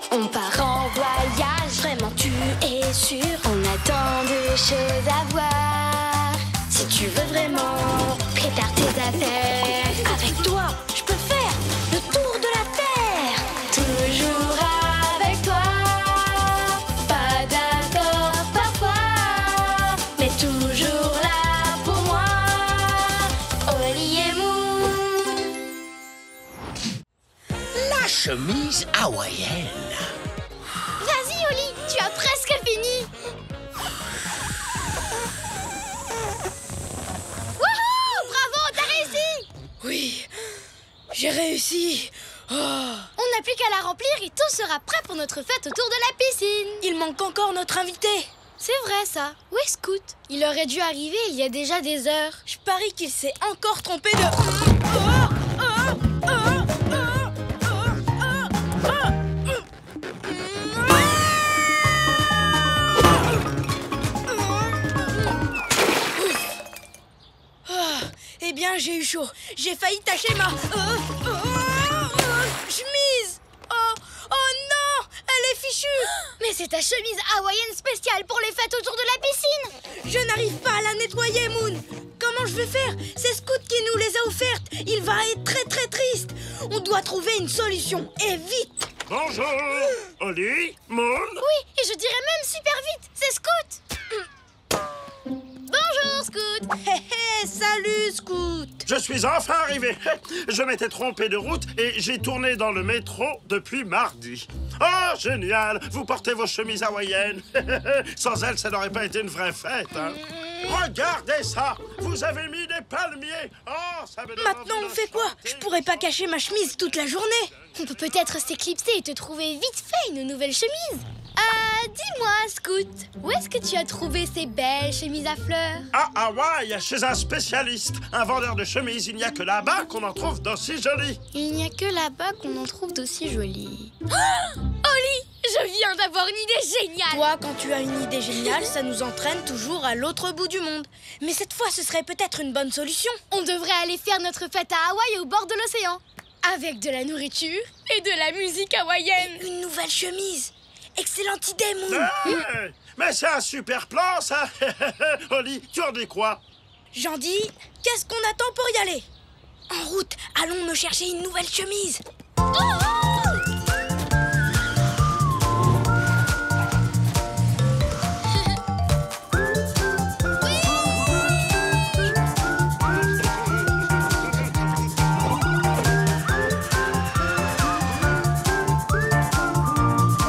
On part en voyage, vraiment tu es sûr. On a tant de choses à voir. Si tu veux vraiment, prépare tes affaires. Avec toi, je peux faire le tour de la terre. Toujours avec toi. Pas d'accord parfois, mais toujours là pour moi. Oli et Moon. La chemise hawaïenne. Vas-y, Oli, tu as presque fini. Wouhou! Bravo, t'as réussi! Oui, j'ai réussi. Oh. On n'a plus qu'à la remplir et tout sera prêt pour notre fête autour de la piscine. Il manque encore notre invité. C'est vrai ça. Où est Scoot? Il aurait dû arriver il y a déjà des heures. Je parie qu'il s'est encore trompé de... Eh bien, j'ai eu chaud. J'ai failli tacher ma... chemise. Oh non, elle est fichue. Mais c'est ta chemise hawaïenne spéciale pour les fêtes autour de la piscine. Je n'arrive pas à la nettoyer, Moon. Comment je vais faire? C'est Scoot qui nous les a offertes. Il va être très très triste. On doit trouver une solution, et vite. Bonjour, Oli, Moon. Oui, et je dirais même super vite. C'est Scoot. Bonjour, Scoot. Hé hé, salut, Scoot. Je suis enfin arrivé. Je m'étais trompé de route et j'ai tourné dans le métro depuis mardi. Oh, génial! Vous portez vos chemises hawaïennes. Sans elles, ça n'aurait pas été une vraie fête. Hein. Regardez ça! Vous avez mis des palmiers. Oh, ça me donne Maintenant, envie on de fait quoi? chanter. Je pourrais pas cacher ma chemise toute la journée. On peut peut-être s'éclipser et te trouver vite fait une nouvelle chemise. Dis-moi, Scoot, où est-ce que tu as trouvé ces belles chemises à fleurs? À Hawaï, chez un spécialiste, un vendeur de chemises. Il n'y a que là-bas qu'on en trouve d'aussi jolies. Il n'y a que là-bas qu'on en trouve d'aussi jolies. Oli, je viens d'avoir une idée géniale. Toi, quand tu as une idée géniale, ça nous entraîne toujours à l'autre bout du monde. Mais cette fois, ce serait peut-être une bonne solution. On devrait aller faire notre fête à Hawaï au bord de l'océan. Avec de la nourriture et de la musique hawaïenne. Une nouvelle chemise. Excellente idée, Moon. Hey, mais c'est un super plan, ça. Oli, tu en dis quoi? J'en dis, qu'est-ce qu'on attend pour y aller? En route, allons me chercher une nouvelle chemise.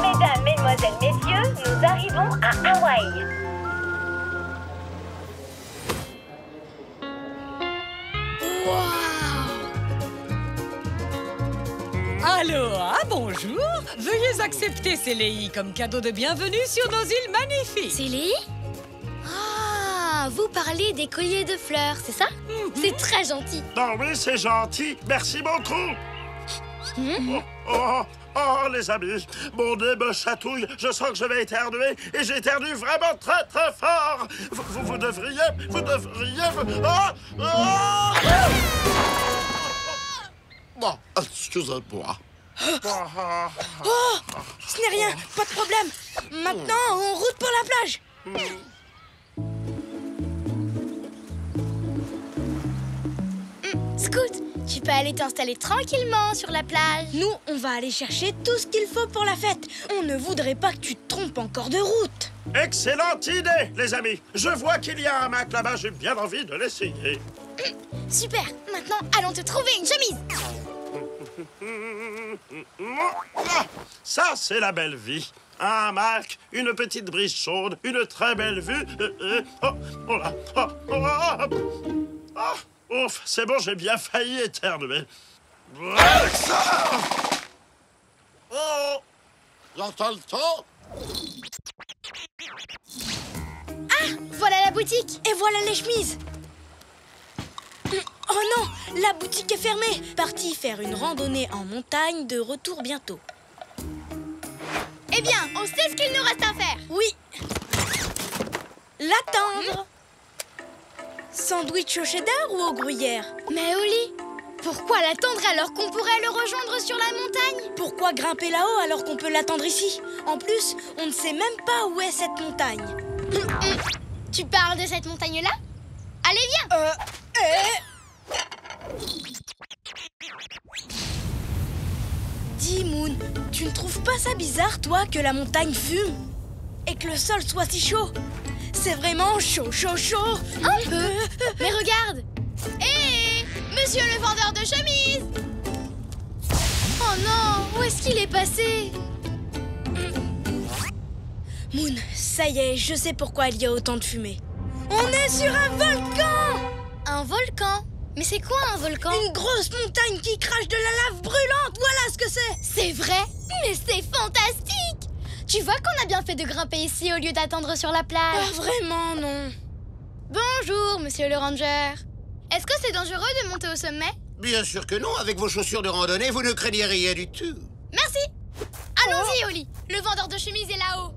Mesdames, mesdemoiselles, messieurs, nous arrivons à Hawaï. Aloha, bonjour. Veuillez accepter ces léis comme cadeau de bienvenue sur nos îles magnifiques. Célie? Ah, vous parlez des colliers de fleurs, c'est ça? C'est très gentil. Oh oui, c'est gentil. Merci beaucoup. Oh, les amis, mon nez me chatouille. Je sens que je vais éternuer et j'éternue vraiment très, très fort. Vous devriez... Bon, excusez-moi. Oh, ce n'est rien, pas de problème. Maintenant, en route pour la plage. Scoot, tu peux aller t'installer tranquillement sur la plage. Nous, on va aller chercher tout ce qu'il faut pour la fête. On ne voudrait pas que tu te trompes encore de route. Excellente idée, les amis. Je vois qu'il y a un hamac là-bas. J'ai bien envie de l'essayer. Super, maintenant allons te trouver une chemise. Ah, ça, c'est la belle vie. Un hamac, une petite brise chaude, une très belle vue. Oh là. Ouf, c'est bon, j'ai bien failli éternuer. Oh, j'entends le temps. Voilà la boutique. Et voilà les chemises. Oh non, la boutique est fermée. Parti faire une randonnée en montagne, de retour bientôt. Eh bien, on sait ce qu'il nous reste à faire. Oui. L'attendre. Sandwich au cheddar ou au gruyère? Mais Oli, Pourquoi l'attendre alors qu'on pourrait le rejoindre sur la montagne? Pourquoi grimper là-haut alors qu'on peut l'attendre ici? En plus, on ne sait même pas où est cette montagne. Tu parles de cette montagne-là? Allez, viens! Dis, Moon, tu ne trouves pas ça bizarre, toi, que la montagne fume? Et que le sol soit si chaud? C'est vraiment chaud, chaud, chaud! Un peu! Mais regarde! Hé! Monsieur le vendeur de chemises! Oh non! Où est-ce qu'il est passé? Moon, ça y est, je sais pourquoi il y a autant de fumée. On est sur un volcan! Un volcan? Mais c'est quoi un volcan? Une grosse montagne qui crache de la lave brûlante, voilà ce que c'est! C'est vrai? Mais c'est fantastique! Tu vois qu'on a bien fait de grimper ici au lieu d'attendre sur la plage. Ah, vraiment, non. Bonjour, monsieur le ranger. Est-ce que c'est dangereux de monter au sommet? Bien sûr que non, avec vos chaussures de randonnée, vous ne craignez rien du tout. Merci! Allons-y, Oli. Le vendeur de chemises est là-haut.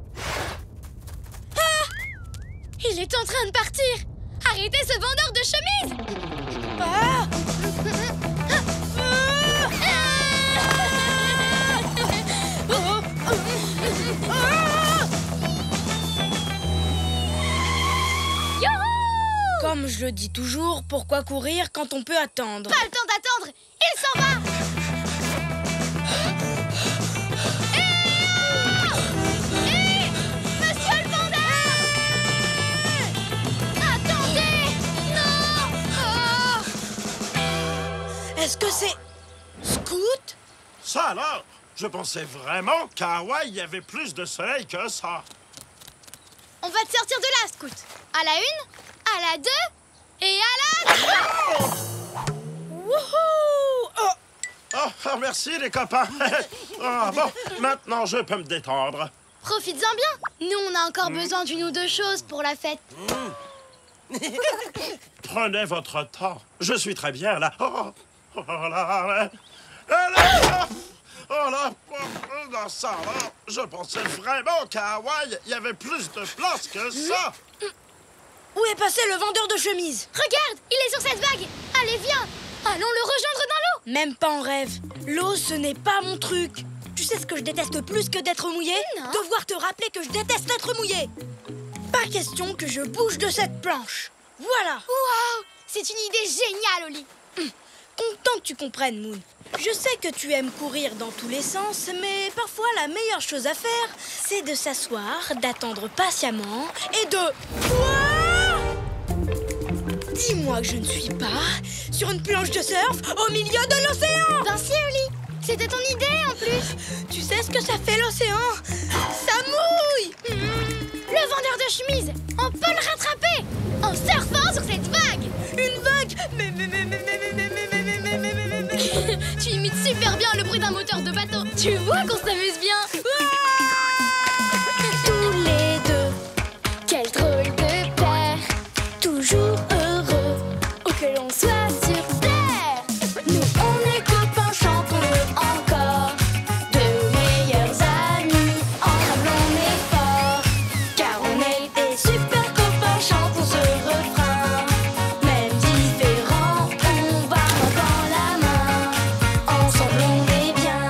Il est en train de partir. Arrêtez ce vendeur de chemises! Ah! Comme je le dis toujours, pourquoi courir quand on peut attendre? Pas le temps d'attendre. Il s'en va. Monsieur le vendeur! Attendez! Non! Est-ce que c'est... Scoot? Ça alors? Je pensais vraiment qu'à Hawaï, il y avait plus de soleil que ça. On va te sortir de là, Scoot. À la 1, à la 2 et à la 3. Wouhou! Oh! Oh, merci les copains. Ah, bon, maintenant je peux me détendre. Profites-en bien. Nous, on a encore besoin d'une ou deux choses pour la fête. Prenez votre temps. Je suis très bien là. Oh là. Oh là, dans ça là, je pensais vraiment qu'à Hawaï, il y avait plus de place que ça. Où est passé le vendeur de chemises? Regarde, il est sur cette vague. Allez, viens. Allons le rejoindre dans l'eau. Même pas en rêve. L'eau, ce n'est pas mon truc. Tu sais ce que je déteste plus que d'être mouillé? Non. Devoir te rappeler que je déteste être mouillé. Pas question que je bouge de cette planche. Voilà. Waouh, c'est une idée géniale, Oli. Content que tu comprennes, Moon. Je sais que tu aimes courir dans tous les sens, mais parfois la meilleure chose à faire, c'est de s'asseoir, d'attendre patiemment et de... Quoi? Dis-moi que je ne suis pas sur une planche de surf au milieu de l'océan. Ben si, Oli. C'était ton idée, en plus. Tu sais ce que ça fait l'océan? Ça mouille. Le vendeur de chemises, on peut le rattraper en surfant sur cette vague. Une vague. Tu imites super bien le bruit d'un moteur de bateau. Tu vois qu'on s'amuse bien. Tous les deux, Quel drôle de père, toujours heureux. où que l'on soit sur terre. Nous, on est copains, chantons-le encore. De meilleurs amis, ensemble on est forts. Car on est des super copains, chantons ce refrain. Même différents, on va main dans la main. Ensemble on est bien.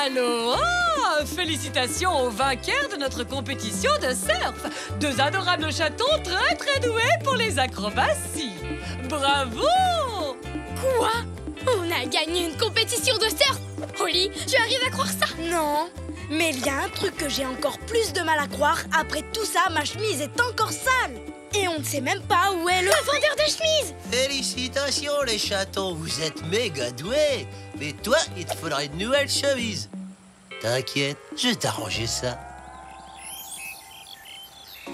Aloha! Félicitations aux vainqueurs de notre compétition de surf. Deux adorables chatons très très doués pour les acrobaties. Bravo! Quoi? On a gagné une compétition de surf. Oli, tu arrives à croire ça? Non, mais il y a un truc que j'ai encore plus de mal à croire. Après tout ça, ma chemise est encore sale. Et on ne sait même pas où est le vendeur de chemises. Félicitations les chatons, vous êtes méga doués. Mais toi, il te faudra une nouvelle chemise. T'inquiète, je vais t'arranger ça.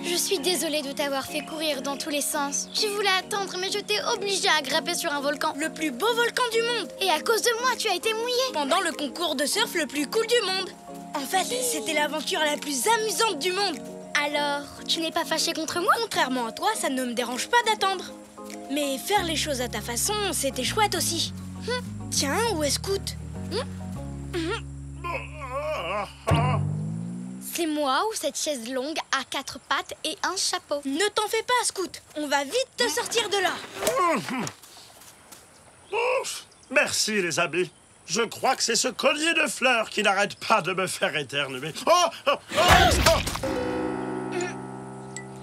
Je suis désolée de t'avoir fait courir dans tous les sens. Je voulais attendre, mais je t'ai obligée à grimper sur un volcan. Le plus beau volcan du monde. Et à cause de moi, tu as été mouillée. Pendant le concours de surf le plus cool du monde. En fait, c'était l'aventure la plus amusante du monde. Alors, tu n'es pas fâchée contre moi? Contrairement à toi, ça ne me dérange pas d'attendre. Mais faire les choses à ta façon, c'était chouette aussi. Tiens, où est Scoot? C'est moi ou cette chaise longue à 4 pattes et un chapeau? Ne t'en fais pas, Scout. On va vite te sortir de là. Ouf. Merci, les amis. Je crois que c'est ce collier de fleurs qui n'arrête pas de me faire éternuer. Oh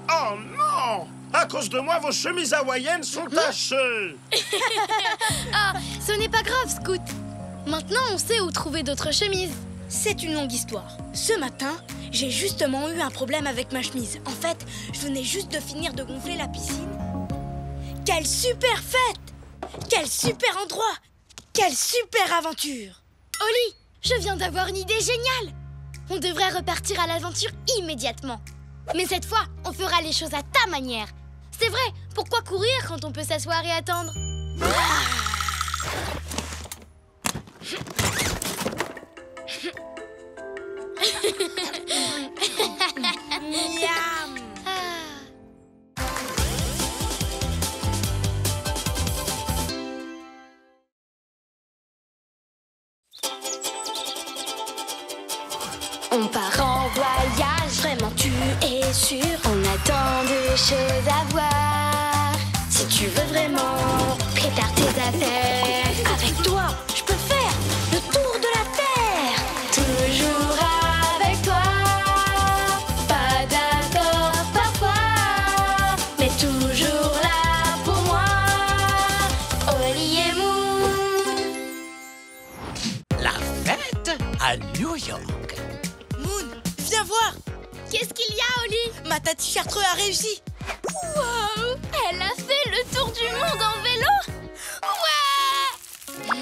non! À cause de moi, vos chemises hawaïennes sont tachées. Ah, ce n'est pas grave, Scout. Maintenant, on sait où trouver d'autres chemises. C'est une longue histoire. Ce matin, j'ai justement eu un problème avec ma chemise. En fait, je venais juste de finir de gonfler la piscine. Quelle super fête! Quel super endroit! Quelle super aventure! Oli, je viens d'avoir une idée géniale. On devrait repartir à l'aventure immédiatement. Mais cette fois, on fera les choses à ta manière. C'est vrai, pourquoi courir quand on peut s'asseoir et attendre? Miam! On part en voyage, vraiment tu es sûr. On a tant de choses à voir. Si tu veux vraiment, Prépare tes affaires. Avec toi, je peux faire le tour de la Terre! Toujours avec toi. Pas d'accord parfois, mais toujours là pour moi. Oli et Moon. La fête à New York. Moon, viens voir! qu'est-ce qu'il y a, Oli? Ma tati Chartreux a réussi! Wow, elle a fait le tour du monde en vélo? Ouais!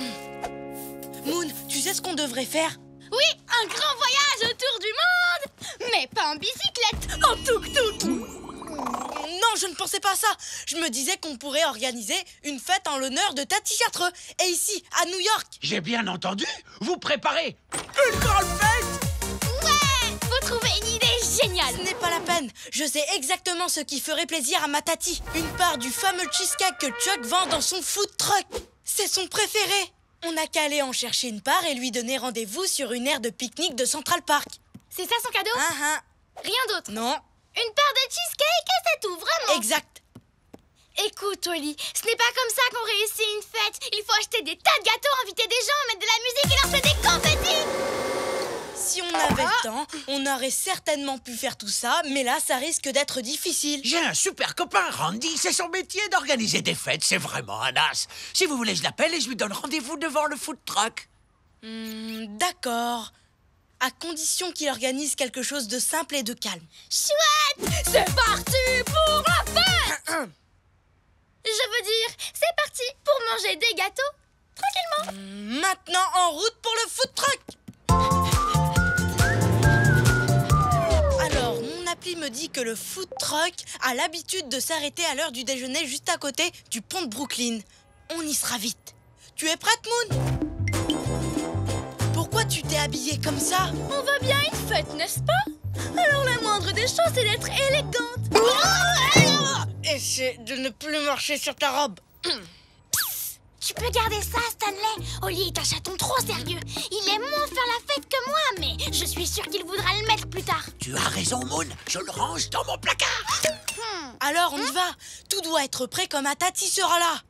Moon, tu sais ce qu'on devrait faire? Oui, un grand voyage autour du monde! Mais pas en bicyclette, en tuk-tuk! Non, je ne pensais pas à ça. Je me disais qu'on pourrait organiser une fête en l'honneur de Tati Chartreux. Et ici, à New York. J'ai bien entendu. Vous préparez une grande fête. Ouais! Faut trouver une idée géniale! Ce n'est pas la peine. Je sais exactement ce qui ferait plaisir à ma Tati. Une part du fameux cheesecake que Chuck vend dans son food truck. C'est son préféré. On n'a qu'à aller en chercher une part et lui donner rendez-vous sur une aire de pique-nique de Central Park. C'est ça son cadeau? Rien d'autre? Non. Une part de cheesecake et c'est tout, vraiment? Exact. Écoute, Oli, ce n'est pas comme ça qu'on réussit une fête. Il faut acheter des tas de gâteaux, inviter des gens, mettre de la musique et lancer des confettis. Si on avait le temps, on aurait certainement pu faire tout ça, mais là, ça risque d'être difficile. J'ai un super copain, Randy. C'est son métier d'organiser des fêtes. C'est vraiment un as. Si vous voulez, je l'appelle et je lui donne rendez-vous devant le food truck. D'accord. À condition qu'il organise quelque chose de simple et de calme. Chouette! C'est parti pour la fête! Je veux dire, c'est parti pour manger des gâteaux, tranquillement. Maintenant, en route pour le food truck. Alors, mon appli me dit que le food truck a l'habitude de s'arrêter à l'heure du déjeuner juste à côté du pont de Brooklyn. On y sera vite. Tu es prête, Moon? Pourquoi tu t'es habillée comme ça? On va bien une fête, n'est-ce pas? Alors la moindre des choses, c'est d'être élégante. Essaie de ne plus marcher sur ta robe. Tu peux garder ça, Stanley. Oli est un chaton trop sérieux. Il aime moins faire la fête que moi, mais je suis sûre qu'il voudra le mettre plus tard. Tu as raison, Moon. Je le range dans mon placard. Alors, on y va. Tout doit être prêt quand ma Tati sera là.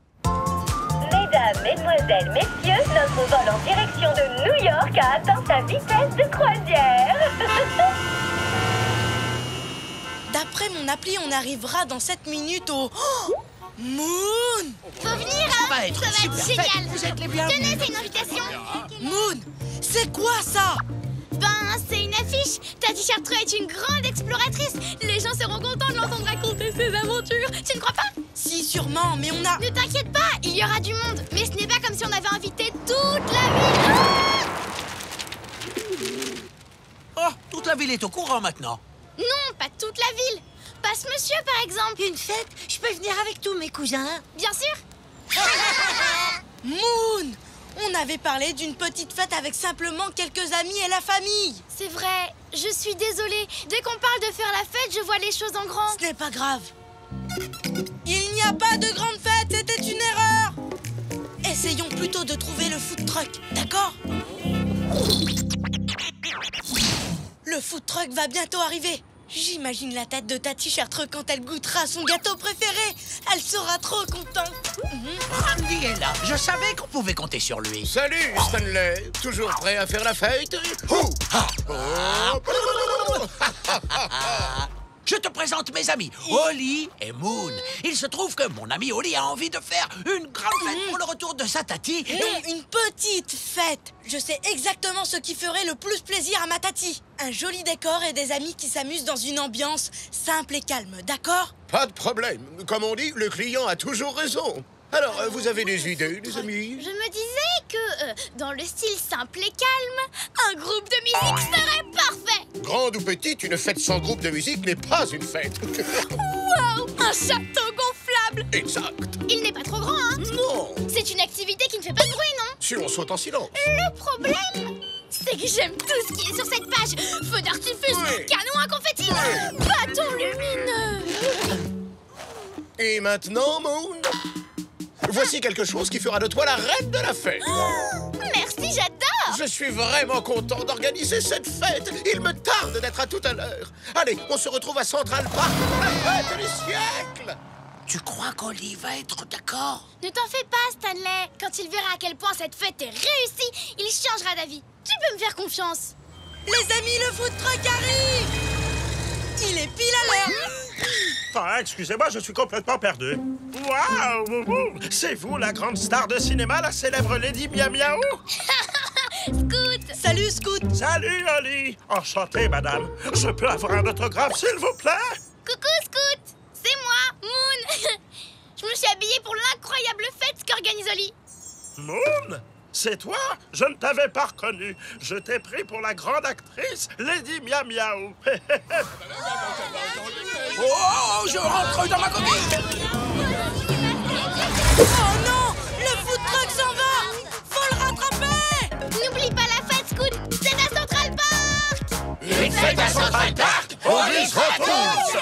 Mesdames, mesdemoiselles, messieurs, notre vol en direction de New York a atteint sa vitesse de croisière. D'après mon appli, on arrivera dans 7 minutes au... Oh, Moon! Faut venir, hein? Ça va être super génial. fête. Vous êtes les bienvenus. Tenez, c'est une invitation. Moon, c'est quoi ça? Ben, c'est une affiche. Tati Chartreux est une grande exploratrice. Les gens seront contents de l'entendre raconter ses aventures. Tu ne crois pas? Si, sûrement, mais on a... Ne t'inquiète pas, il y aura du monde. Mais ce n'est pas comme si on avait invité toute la ville. Oh, toute la ville est au courant maintenant. Non, pas toute la ville. Pas ce monsieur, par exemple. Une fête? Je peux venir avec tous mes cousins? Bien sûr. Moon! On avait parlé d'une petite fête avec simplement quelques amis et la famille. C'est vrai, je suis désolée. Dès qu'on parle de faire la fête, je vois les choses en grand. Ce n'est pas grave. Il n'y a pas de grande fête, c'était une erreur. Essayons plutôt de trouver le food truck, d'accord? Le food truck va bientôt arriver. J'imagine la tête de Tati Chartreux quand elle goûtera son gâteau préféré. Elle sera trop contente. Randy est là. Je savais qu'on pouvait compter sur lui. Salut, Stanley. Toujours prêt à faire la fête? Je te présente mes amis, Holly et Moon. Il se trouve que mon ami Holly a envie de faire une grande fête pour le retour de sa Tati. Une petite fête. Je sais exactement ce qui ferait le plus plaisir à ma Tati. Un joli décor et des amis qui s'amusent dans une ambiance simple et calme, d'accord? Pas de problème. Comme on dit, le client a toujours raison. Alors, vous avez des idées, les amis? Je me disais que, dans le style simple et calme, un groupe de musique serait parfait. Grande ou petite, une fête sans groupe de musique n'est pas une fête. Wow, un château gonflable. Exact. Il n'est pas trop grand, hein? Non. C'est une activité qui ne fait pas de bruit, non? Si on saute en silence. Le problème, c'est que j'aime tout ce qui est sur cette page. Feu d'artifice, Oui. canon à confetti, bâton lumineux. Et maintenant, Moon, voici quelque chose qui fera de toi la reine de la fête. Merci, j'adore. Je suis vraiment content d'organiser cette fête. Il me tarde d'être à tout à l'heure. Allez, on se retrouve à Central Park pour la fête du siècle. Tu crois qu'Holly va être d'accord? Ne t'en fais pas, Stanley. Quand il verra à quel point cette fête est réussie, il changera d'avis. Tu peux me faire confiance. Les amis, le food truck arrive. Il est pile à l'heure. Ah, excusez-moi, je suis complètement perdu. Waouh! C'est vous, la grande star de cinéma, la célèbre Lady Miam Miaou? Scoot. Salut, Scoot. Salut, Holly! Enchanté, madame. Je peux avoir un autographe, s'il vous plaît? Coucou, Scoot. C'est moi, Moon. Je me suis habillée pour l'incroyable fête qu'organise Holly. Moon? C'est toi? Je ne t'avais pas reconnu. Je t'ai pris pour la grande actrice Lady Miam Miaou. Oh, je rentre dans ma coquille. Oh non, le food truck s'en va. Faut le rattraper. N'oublie pas la fête, Scoot. C'est à Central Park. Une fête à Central Park, Holly se repose.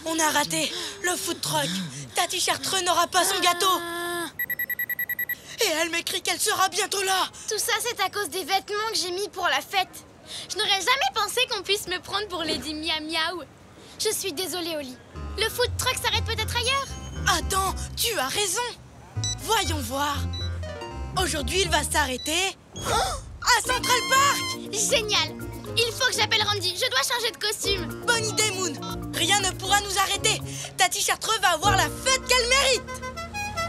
On a raté. Le food truck. Tati Chartreux n'aura pas son gâteau. Et elle m'écrit qu'elle sera bientôt là. Tout ça, c'est à cause des vêtements que j'ai mis pour la fête. Je n'aurais jamais pensé qu'on puisse me prendre pour Lady Miam Miaou. Je suis désolée, Holly. Le food truck s'arrête peut-être ailleurs? Attends, tu as raison. Voyons voir. Aujourd'hui, il va s'arrêter à Central Park. Génial. Il faut que j'appelle Randy. Je dois changer de costume. Bonne idée, Moon. Rien ne pourra nous arrêter. Tati Chartreux va avoir la fête qu'elle mérite.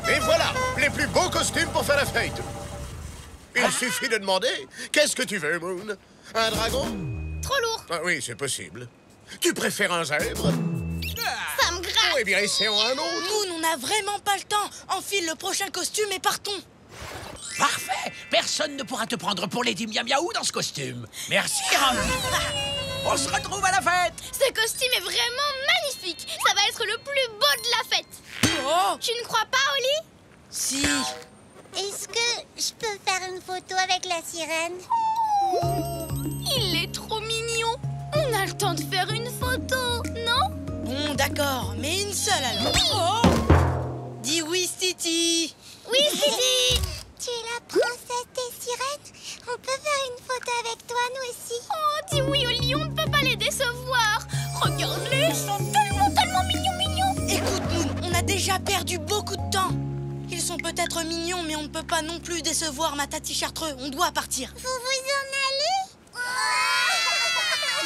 Et voilà, les plus beaux costumes pour faire la fête. Il suffit de demander. Qu'est-ce que tu veux, Moon? Un dragon? Trop lourd. Ah oui, c'est possible. Tu préfères un zèbre? Ça me gratte. Eh bien, essayons un autre. Moon, on n'a vraiment pas le temps. Enfile le prochain costume et partons. Parfait. Personne ne pourra te prendre pour Lady Miam Miaou dans ce costume. Merci, Randy. On se retrouve à la fête. Ce costume est vraiment magnifique. Ça va être le plus beau de la fête. Oh, Tu ne crois pas, Holly? si. Est-ce que je peux faire une photo avec la sirène? Il est trop mignon. On a le temps de faire une photo, non? Bon, d'accord, mais une seule alors. Oh, dis oui, Titi. Oui, Sidi. Tu es la princesse des sirènes? On peut faire une photo avec toi, nous aussi? Oh, dis oui, Holly, on ne peut pas les décevoir. Regarde-les, ils sont tellement mignons. Écoute, Moon, on a déjà perdu beaucoup de temps. Ils sont peut-être mignons, mais on ne peut pas non plus décevoir ma Tati Chartreux. On doit partir. Vous vous en allez?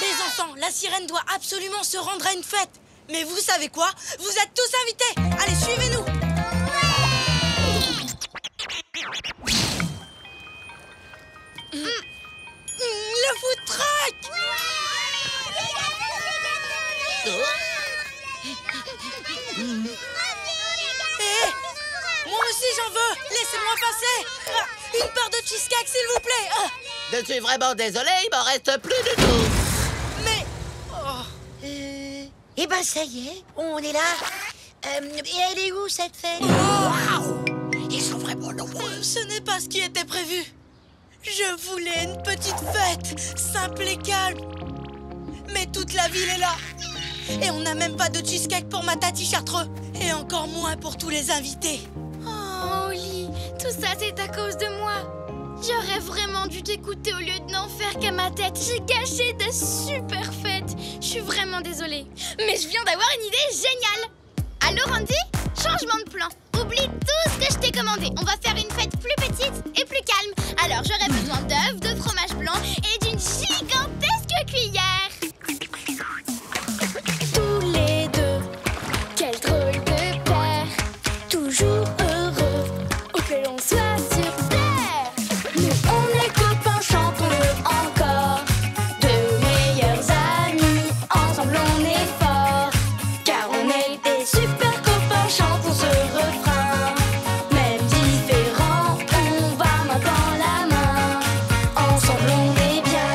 Les enfants, la sirène doit absolument se rendre à une fête. Mais vous savez quoi? Vous êtes tous invités. Allez, suivez-nous. Le food truck. Moi aussi j'en veux. Laissez-moi passer. Une part de cheesecake, s'il vous plaît. Je suis vraiment désolé, il m'en reste plus du tout. Mais... Eh ben ça y est, on est là. Et elle est où cette fête? Waouh! Ils sont vraiment nombreux. Ce n'est pas ce qui était prévu. Je voulais une petite fête, simple et calme. Mais toute la ville est là. Et on n'a même pas de cheesecake pour ma Tati Chartreux. Et encore moins pour tous les invités. Oh, Holly, tout ça, c'est à cause de moi. J'aurais vraiment dû t'écouter au lieu de n'en faire qu'à ma tête. J'ai gâché de super fêtes. Je suis vraiment désolée. Mais je viens d'avoir une idée géniale. Allô, Randy? Changement de plan. Oublie tout ce que je t'ai commandé. On va faire une fête plus petite et plus calme. Alors, j'aurai besoin d'œufs, de fromage blanc et d'une gigantesque cuillère. Tous les deux, quel drôle de père. Toujours heureux, où que l'on soit sur terre. Nous, on est copains, chantons-le encore. De meilleurs amis, ensemble on est forts. Car on est des super copains, chantons ce refrain. Même différents, on va main dans la main. Ensemble on est bien.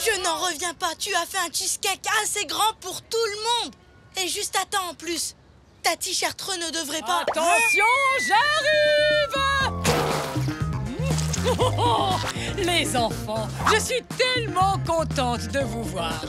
Je n'en reviens pas, tu as fait un cheesecake assez grand pour tout le monde. Et juste à temps en plus. Ta t-shirtre ne devrait pas... Attention, j'arrive! Les enfants, je suis tellement contente de vous voir.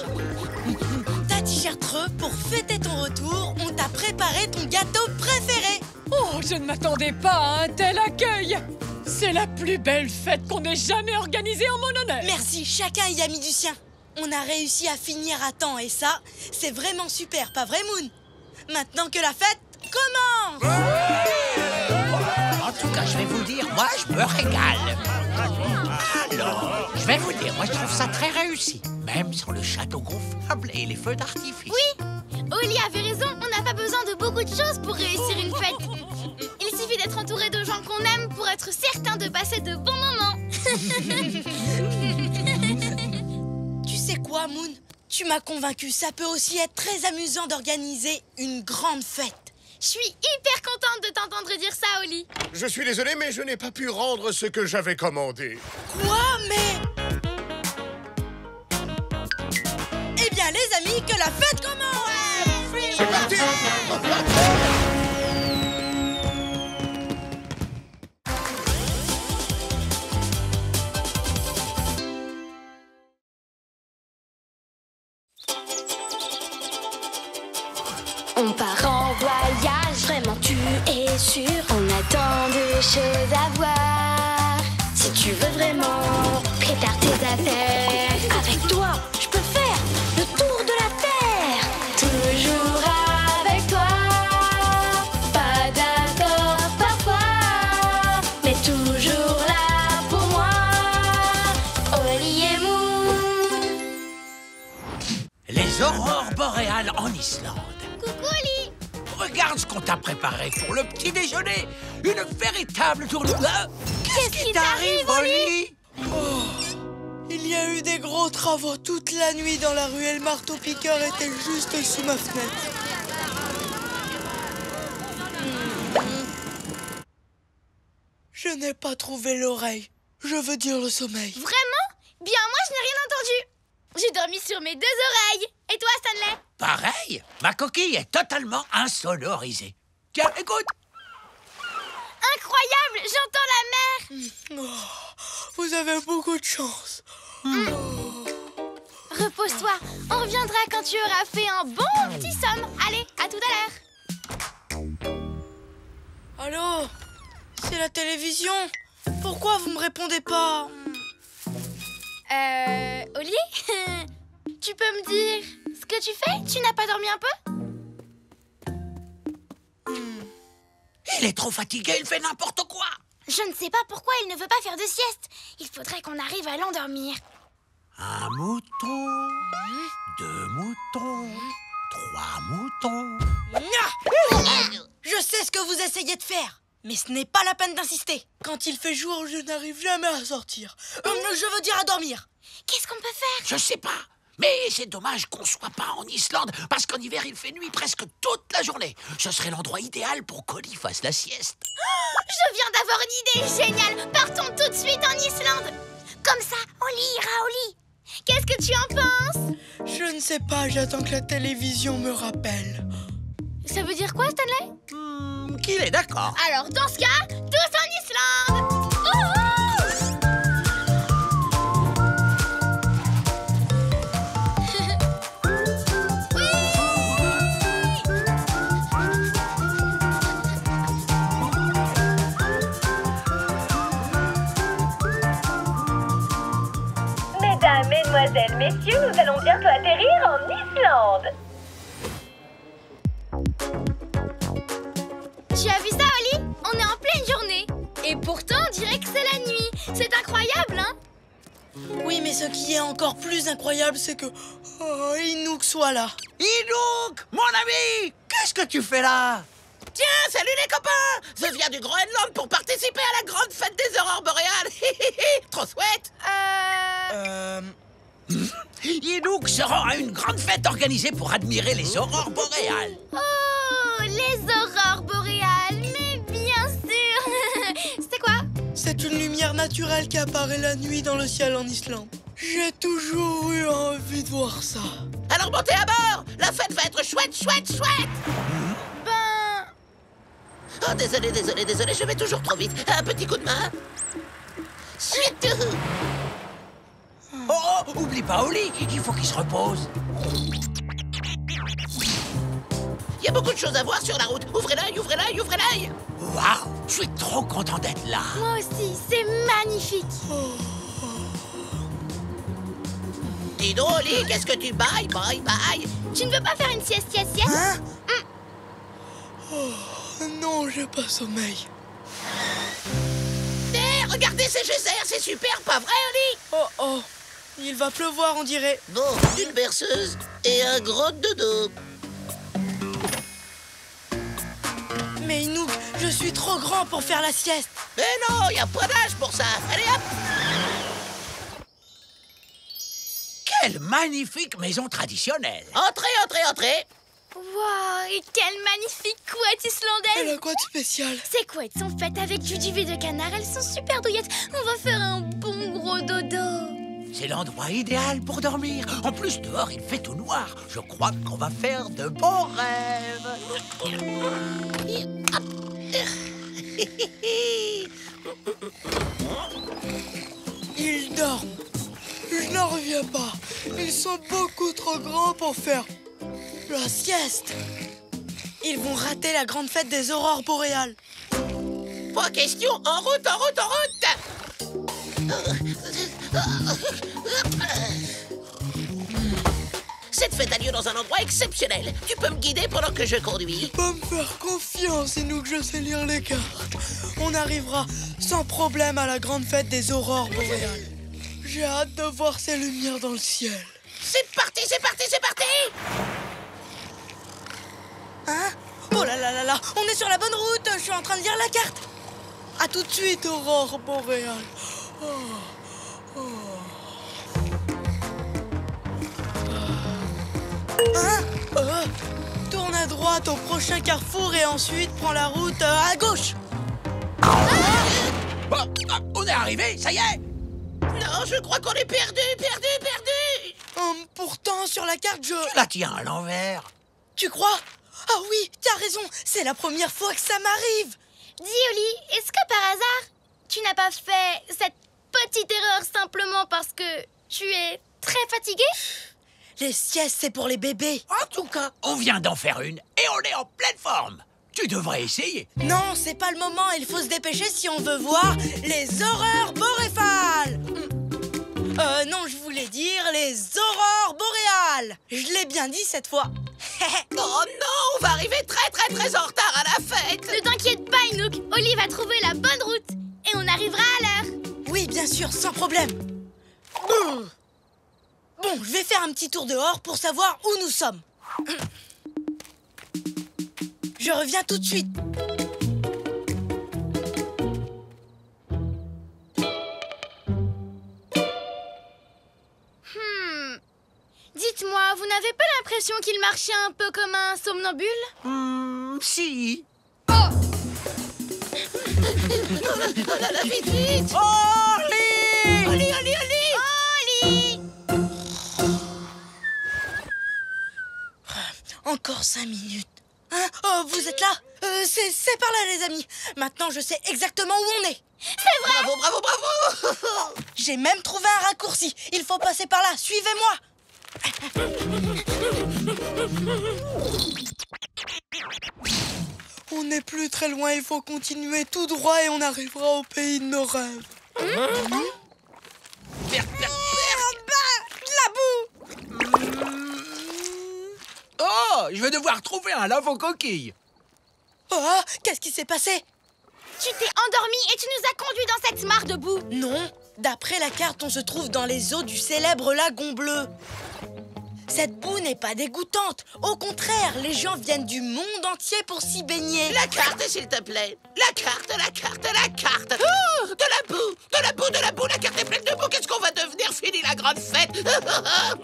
Ta t-shirtre, pour fêter ton retour, on t'a préparé ton gâteau préféré. Oh, je ne m'attendais pas à un tel accueil. C'est la plus belle fête qu'on ait jamais organisée en mon honneur. Merci, chacun y a mis du sien. On a réussi à finir à temps et ça, c'est vraiment super, pas vrai Moon? Maintenant que la fête commence! En tout cas, je vais vous dire, moi, je me régale. Alors, je vais vous dire, moi, je trouve ça très réussi. Même sur le château gonflable et les feux d'artifice. Oui, Oli avait raison, on n'a pas besoin de beaucoup de choses pour réussir une fête. Il suffit d'être entouré de gens qu'on aime pour être certain de passer de bons moments. Tu sais quoi, Moon? Tu m'as convaincu, ça peut aussi être très amusant d'organiser une grande fête. Je suis hyper contente de t'entendre dire ça, Oli. Je suis désolé, mais je n'ai pas pu rendre ce que j'avais commandé. Quoi? Mais... Eh bien, les amis, que la fête commence! C'est parti! On part en voyage, vraiment tu es sûr. On a tant de choses à voir. Si tu veux vraiment, prépare tes affaires. Avec toi, je peux faire le tour de la terre. Toujours avec toi. Pas d'accord parfois, mais toujours là pour moi. Oli et Moon. Les aurores boréales en Islande. Coucou Oli. Regarde ce qu'on t'a préparé pour le petit déjeuner. Une véritable tournée. Qu'est-ce qui t'arrive, Oli? Il y a eu des gros travaux toute la nuit dans la ruelle. Marteau-piqueur était juste sous ma fenêtre. Je n'ai pas trouvé l'oreille. Je veux dire le sommeil. Vraiment? Bien, moi je n'ai rien entendu. J'ai dormi sur mes 2 oreilles. Et toi, Stanley? Pareil, ma coquille est totalement insonorisée. Tiens, écoute. Incroyable, j'entends la mer. Vous avez beaucoup de chance. Repose-toi, on reviendra quand tu auras fait un bon petit somme. Allez, à tout à l'heure. Allô? C'est la télévision. Pourquoi vous me répondez pas? Oli? Tu peux me dire ce que tu fais? Tu n'as pas dormi un peu? Il est trop fatigué, il fait n'importe quoi. Je ne sais pas pourquoi il ne veut pas faire de sieste. Il faudrait qu'on arrive à l'endormir. Un mouton, 2 moutons, 3 moutons. Je sais ce que vous essayez de faire, mais ce n'est pas la peine d'insister. Quand il fait jour, je n'arrive jamais à sortir. Je veux dire à dormir. Qu'est-ce qu'on peut faire? Je sais pas, mais c'est dommage qu'on soit pas en Islande, parce qu'en hiver, il fait nuit presque toute la journée. Ce serait l'endroit idéal pour qu'Oli fasse la sieste. Je viens d'avoir une idée géniale. Partons tout de suite en Islande. Comme ça, Oli ira au lit. Qu'est-ce que tu en penses? Je ne sais pas, j'attends que la télévision me rappelle. Ça veut dire quoi, Stanley? Qu'il est d'accord. Alors, dans ce cas, tous en Islande. monde. Tu as vu ça, Oli? On est en pleine journée. Et pourtant, on dirait que c'est la nuit. C'est incroyable, hein? Oui, mais ce qui est encore plus incroyable, c'est que Inouk soit là. Inouk, mon ami, qu'est-ce que tu fais là? Tiens, salut les copains! Je viens du Groenland pour participer à la grande fête des aurores boréales. Trop chouette! Inouk se rend à une grande fête organisée pour admirer les aurores boréales. Oh, les aurores boréales, mais bien sûr. C'était quoi? C'est une lumière naturelle qui apparaît la nuit dans le ciel en Islande. J'ai toujours eu envie de voir ça. Alors montez à bord! La fête va être chouette, chouette, chouette! Oh, désolé, je vais toujours trop vite. Un petit coup de main. Chut! Oh, oublie pas Oli, il faut qu'il se repose. Il y a beaucoup de choses à voir sur la route. Ouvrez l'œil, ouvrez l'œil, ouvrez l'œil! Waouh, je suis trop content d'être là. Moi aussi, c'est magnifique. Dis donc, Oli, qu'est-ce que tu bailles? Tu ne veux pas faire une sieste? Hein? Non, j'ai pas sommeil. Hé, regardez ces geysers, c'est super, pas vrai, Oli? Oh, il va pleuvoir, on dirait. Bon, une berceuse et un gros dodo. Mais Inouk, je suis trop grand pour faire la sieste. Mais non, y a pas d'âge pour ça. Allez, hop! Quelle magnifique maison traditionnelle. Entrez. Wow, et quelle magnifique couette islandaise. Elle a quoi de spécial? Ces couettes sont faites avec du duvet de canard. Elles sont super douillettes. On va faire un bon gros dodo. C'est l'endroit idéal pour dormir. En plus, dehors, il fait tout noir. Je crois qu'on va faire de bons rêves. Ils dorment. Je n'en reviens pas. Ils sont beaucoup trop grands pour faire la sieste. Ils vont rater la grande fête des aurores boréales. Pas question, en route! Cette fête a lieu dans un endroit exceptionnel. Tu peux me guider pendant que je conduis? Tu peux me faire confiance, Inouk, je sais lire les cartes. On arrivera sans problème à la grande fête des aurores boréales. J'ai hâte de voir ces lumières dans le ciel. C'est parti! Hein? Oh là là là là, on est sur la bonne route. Je suis en train de lire la carte. À tout de suite, aurore boréale. Hein? Tourne à droite au prochain carrefour et ensuite prends la route à gauche. On est arrivé, ça y est. Non, je crois qu'on est perdu! Pourtant, sur la carte, Tu la tiens à l'envers. Tu crois? Ah oui, t'as raison, c'est la première fois que ça m'arrive. Dis, Oli, est-ce que par hasard, tu n'as pas fait cette petite erreur simplement parce que tu es très fatigué? Les siestes, c'est pour les bébés. En tout cas, on vient d'en faire une et on est en pleine forme. Tu devrais essayer. Non, c'est pas le moment, il faut se dépêcher si on veut voir les aurores boréales. Non, je voulais dire les aurores boréales. Je l'ai bien dit cette fois. Oh non, on va arriver très en retard à la fête. Ne t'inquiète pas, Inouk. Oli va trouver la bonne route et on arrivera à l'heure. Oui, bien sûr, sans problème. Bon, je vais faire un petit tour dehors pour savoir où nous sommes. Je reviens tout de suite. Dites-moi, vous n'avez pas l'impression qu'il marchait un peu comme un somnambule? Si. Oh! Oh là là, vite! Oli! Oli! Encore 5 minutes. Hein? Oh, vous êtes là? C'est par là, les amis. Maintenant, je sais exactement où on est. C'est vrai! Bravo! J'ai même trouvé un raccourci. Il faut passer par là. Suivez-moi. On n'est plus très loin. Il faut continuer tout droit et on arrivera au pays de nos rêves. Perc. De la boue. pas. Je vais devoir trouver un lave-coquille. Oh, qu'est-ce qui s'est passé? Tu t'es endormi et tu nous as conduits dans cette mare de boue. Non, d'après la carte, on se trouve dans les eaux du célèbre lagon bleu. Cette boue n'est pas dégoûtante. Au contraire, les gens viennent du monde entier pour s'y baigner. La carte, s'il te plaît. La carte, la carte, la carte. Oh, de la boue, de la boue, de la boue. La carte est pleine de boue. Qu'est-ce qu'on va devenir? Fini la grande fête.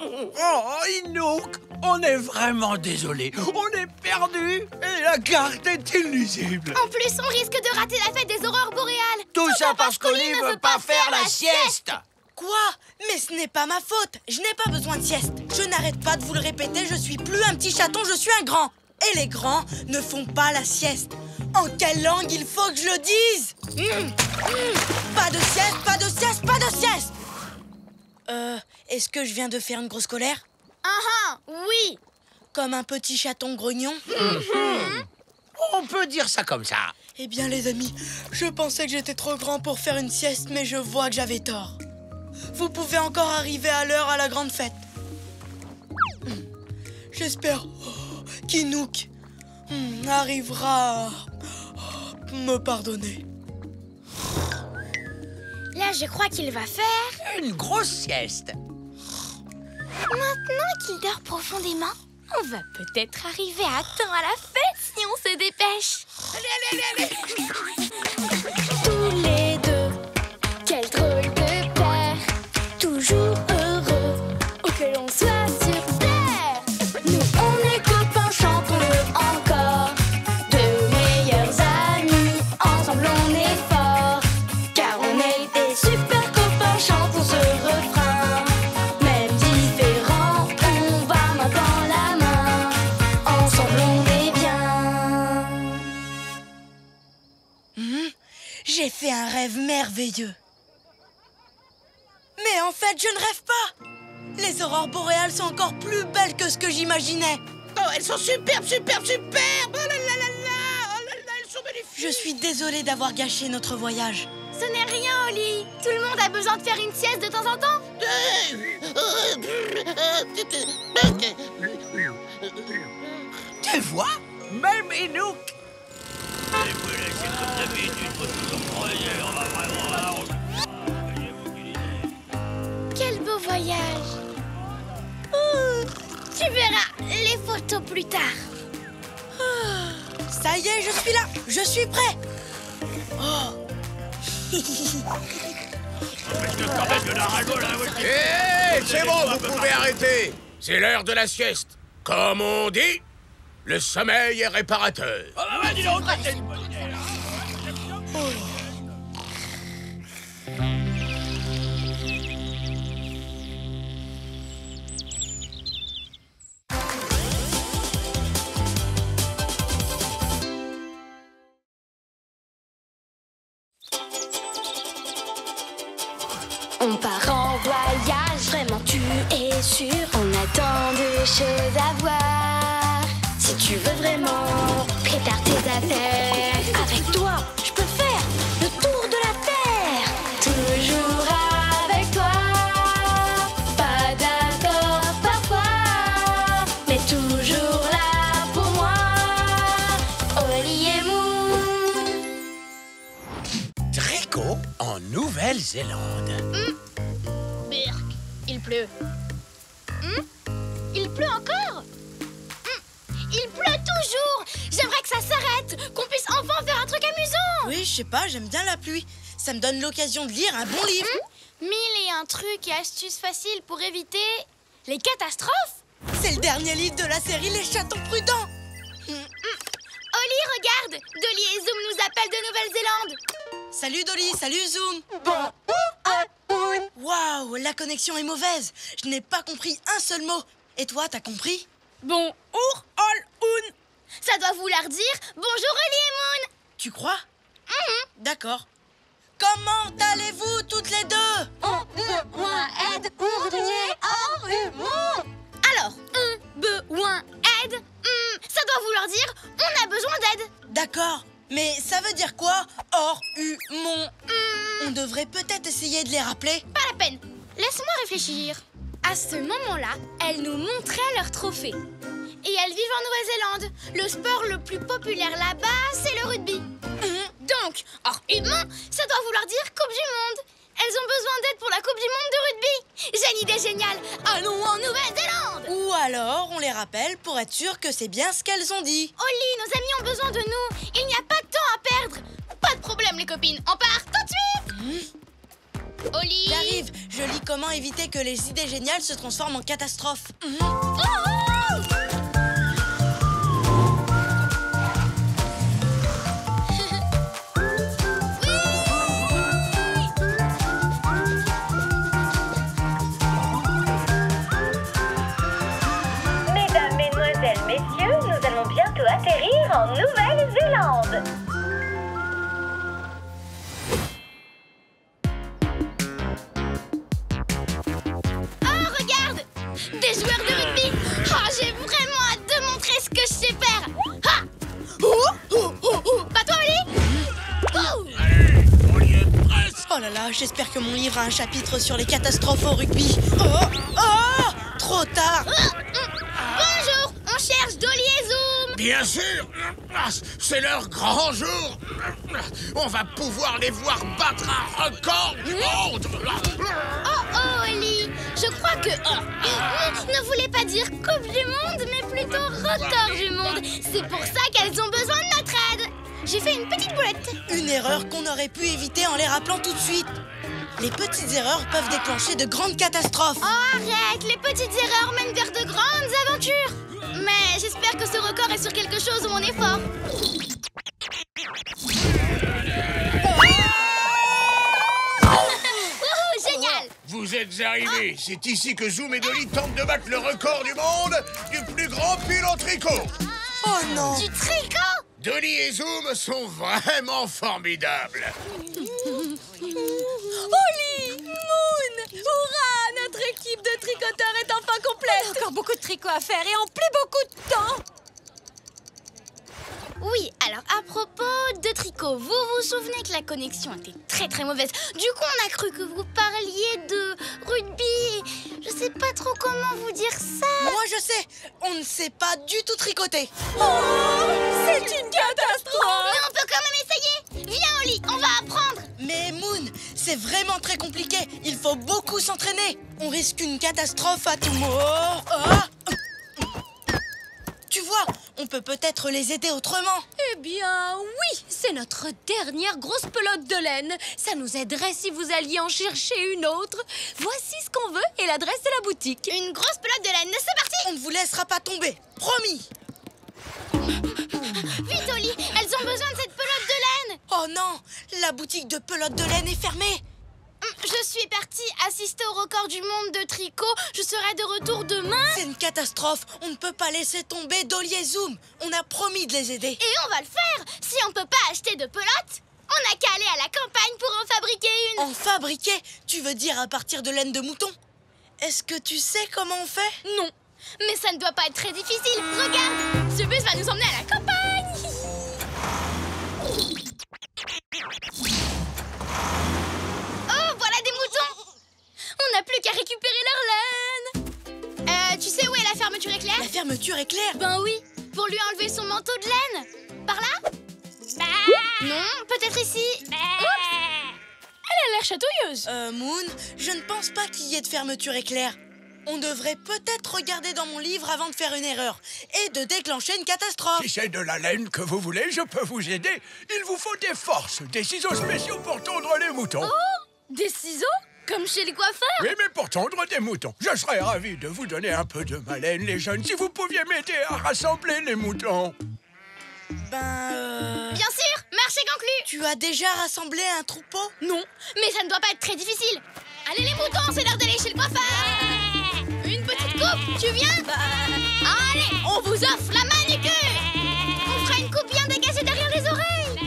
Oh, Inouk, on est vraiment désolé. On est perdu et la carte est illisible. En plus, on risque de rater la fête des aurores boréales. Tout ça parce qu'Oli ne veut pas faire la sieste. Quoi? Mais ce n'est pas ma faute. Je n'ai pas besoin de sieste. Je n'arrête pas de vous le répéter, je suis plus un petit chaton, je suis un grand. Et les grands ne font pas la sieste. En quelle langue il faut que je le dise? Pas de sieste, pas de sieste, pas de sieste. Est-ce que je viens de faire une grosse colère? Oui. Comme un petit chaton grognon? On peut dire ça comme ça. Eh bien les amis, je pensais que j'étais trop grand pour faire une sieste, mais je vois que j'avais tort. Vous pouvez encore arriver à l'heure à la grande fête. J'espère qu'Inouk arrivera à me pardonner. Là, je crois qu'il va faire... Une grosse sieste. Maintenant qu'il dort profondément, on va peut-être arriver à temps à la fête si on se dépêche. Allez. Tous les deux, quel drôle de père, toujours heureux, où que l'on soit sur terre. Nous on est copains, chantons-le encore, de meilleurs amis, ensemble on est forts, car on est des super copains, chantons ce refrain. Même différents, on va main dans la main, ensemble on est bien. J'ai fait un rêve merveilleux. Mais en fait, je ne rêve pas. Les aurores boréales sont encore plus belles que ce que j'imaginais. Oh, elles sont superbes, superbes, superbes. Oh là là là là. Oh là là, elles sont magnifiques. Je suis désolée d'avoir gâché notre voyage. Ce n'est rien, Oli. Tout le monde a besoin de faire une sieste de temps en temps. Tu vois, même Inouk. Quel beau voyage. Tu verras les photos plus tard. Ça y est, je suis là. Je suis prêt. Hé, c'est bon, vous pouvez arrêter. C'est l'heure de la sieste. Comme on dit, le sommeil est réparateur. On part en voyage, vraiment tu es sûr. On a tant de choses à voir. Si tu veux vraiment prépare tes affaires. Avec toi, je peux faire le tour de la terre. Toujours avec toi. Pas d'accord parfois, mais toujours là pour moi. Oli et Moon. Tricot en Nouvelle-Zélande. Birk, il pleut. Il pleut encore. Il pleut toujours. J'aimerais que ça s'arrête, qu'on puisse enfin faire un truc amusant. Oui, je sais pas, j'aime bien la pluie. Ça me donne l'occasion de lire un bon livre. 1001 trucs et astuces faciles pour éviter les catastrophes. C'est le dernier livre de la série Les Chatons Prudents. Oli, regarde, Dolly et Zoom nous appellent de Nouvelle-Zélande. Salut Dolly, salut Zoom. Waouh, la connexion est mauvaise. Je n'ai pas compris un seul mot. Et toi, t'as compris? Bon, all-un. Ça doit vouloir dire bonjour Oli et Moon. Tu crois? D'accord. Comment allez-vous toutes les deux? On besoin aide pour donner hors humour. Alors, besoin aide, ça doit vouloir dire on a besoin d'aide. D'accord. Mais ça veut dire quoi? Or, mon. On devrait peut-être essayer de les rappeler. Pas la peine. Laisse-moi réfléchir. À ce moment-là, elles nous montraient leurs trophées. et elles vivent en Nouvelle-Zélande. Le sport le plus populaire là-bas, c'est le rugby. Donc, hors humain, ça doit vouloir dire Coupe du Monde. Elles ont besoin d'aide pour la Coupe du Monde de rugby. J'ai une idée géniale. Allons en Nouvelle-Zélande. Ou alors, on les rappelle pour être sûr que c'est bien ce qu'elles ont dit. Oli, nos amis ont besoin de nous. Il n'y a pas de temps à perdre. Pas de problème, les copines. On part tout de suite. Oli. J'arrive. Je lis comment éviter que les idées géniales se transforment en catastrophes. Mesdames, mesdemoiselles, messieurs, nous allons bientôt atterrir en Nouvelle-Zélande. Oh, regarde! Des joueurs de rugby! Oh, j'ai vraiment hâte de montrer ce que je sais faire! Ah! Pas toi, Oli? Oh là là, j'espère que mon livre a un chapitre sur les catastrophes au rugby. Oh, trop tard. Bonjour! On cherche Dolly et Zoom! Bien sûr! C'est leur grand jour! On va pouvoir les voir battre un record du monde! Oh, Oli! Je crois que ne voulait pas dire Coupe du Monde, mais plutôt record du monde. C'est pour ça qu'elles ont besoin de notre aide. J'ai fait une petite boulette. Une erreur qu'on aurait pu éviter en les rappelant tout de suite. Les petites erreurs peuvent déclencher de grandes catastrophes. Oh, arrête! Les petites erreurs mènent vers de grandes aventures. Mais j'espère que ce record est sur quelque chose où on est fort. Génial! Vous êtes arrivés! C'est ici que Zoom et Dolly tentent de battre le record du monde du plus grand pull en tricot! Oh non! Du tricot? Dolly et Zoom sont vraiment formidables! Oli! Moon! Hurrah! Notre équipe de tricoteurs est enfin complète! On a encore beaucoup de tricot à faire et en plus beaucoup de temps! Oui, alors à propos de tricot, vous vous souvenez que la connexion était très mauvaise. Du coup, on a cru que vous parliez de rugby. Je sais pas trop comment vous dire ça. Moi je sais, on ne sait pas du tout tricoter. Oh, c'est une catastrophe! Mais on peut quand même essayer. Viens, Oli, on va apprendre. Mais Moon, c'est vraiment très compliqué. Il faut beaucoup s'entraîner. On risque une catastrophe à tout moment. Tu vois, on peut peut-être les aider autrement. Eh bien, oui, c'est notre dernière grosse pelote de laine. Ça nous aiderait si vous alliez en chercher une autre. Voici ce qu'on veut et l'adresse de la boutique. Une grosse pelote de laine, c'est parti. On ne vous laissera pas tomber, promis. Vite, Oli, elles ont besoin de cette pelote de laine. Oh non, la boutique de pelotes de laine est fermée. Je suis partie assister au record du monde de tricot. Je serai de retour demain. C'est une catastrophe. On ne peut pas laisser tomber Dolly et Zoom. On a promis de les aider. Et on va le faire. Si on peut pas acheter de pelote, on n'a qu'à aller à la campagne pour en fabriquer une. En fabriquer? Tu veux dire à partir de laine de mouton? Est-ce que tu sais comment on fait? Non, mais ça ne doit pas être très difficile. Regarde, ce bus va nous emmener à la campagne. Oh, voilà des moutons. On n'a plus qu'à récupérer leur laine. Tu sais où est la fermeture éclair? La fermeture éclair? Ben oui, pour lui enlever son manteau de laine. Par là? Non, peut-être ici. Elle a l'air chatouilleuse. Moon, je ne pense pas qu'il y ait de fermeture éclair. On devrait peut-être regarder dans mon livre avant de faire une erreur et de déclencher une catastrophe. Si c'est de la laine que vous voulez, je peux vous aider. Il vous faut des forces, des ciseaux spéciaux pour tondre les moutons. Oh, des ciseaux? Comme chez les coiffeurs? Oui, mais pour tondre des moutons. Je serais ravi de vous donner un peu de ma laine, les jeunes, si vous pouviez m'aider à rassembler les moutons. Bien sûr, marché conclu. Tu as déjà rassemblé un troupeau? Non, mais ça ne doit pas être très difficile. Allez les moutons, c'est l'heure d'aller chez le coiffeur. Une petite coupe, tu viens? Allez, on vous offre la manucure. On fera une coupe bien dégagée derrière les oreilles.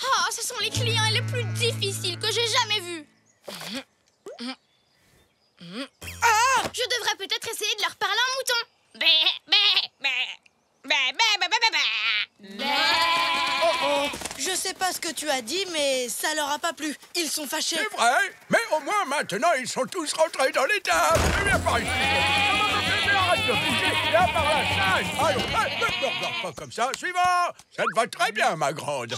Oh, ce sont les clients les plus difficiles que j'ai jamais vus. Je devrais peut-être essayer de leur parler en mouton. Oh, je sais pas ce que tu as dit, mais ça leur a pas plu. Ils sont fâchés. C'est vrai, mais au moins maintenant, ils sont tous rentrés dans les tables. Viens par ici. Arrête de bouger, là par là, ça. allez, allons. Ne regarde pas comme ça. Suivant. Ça te va très bien, ma grande.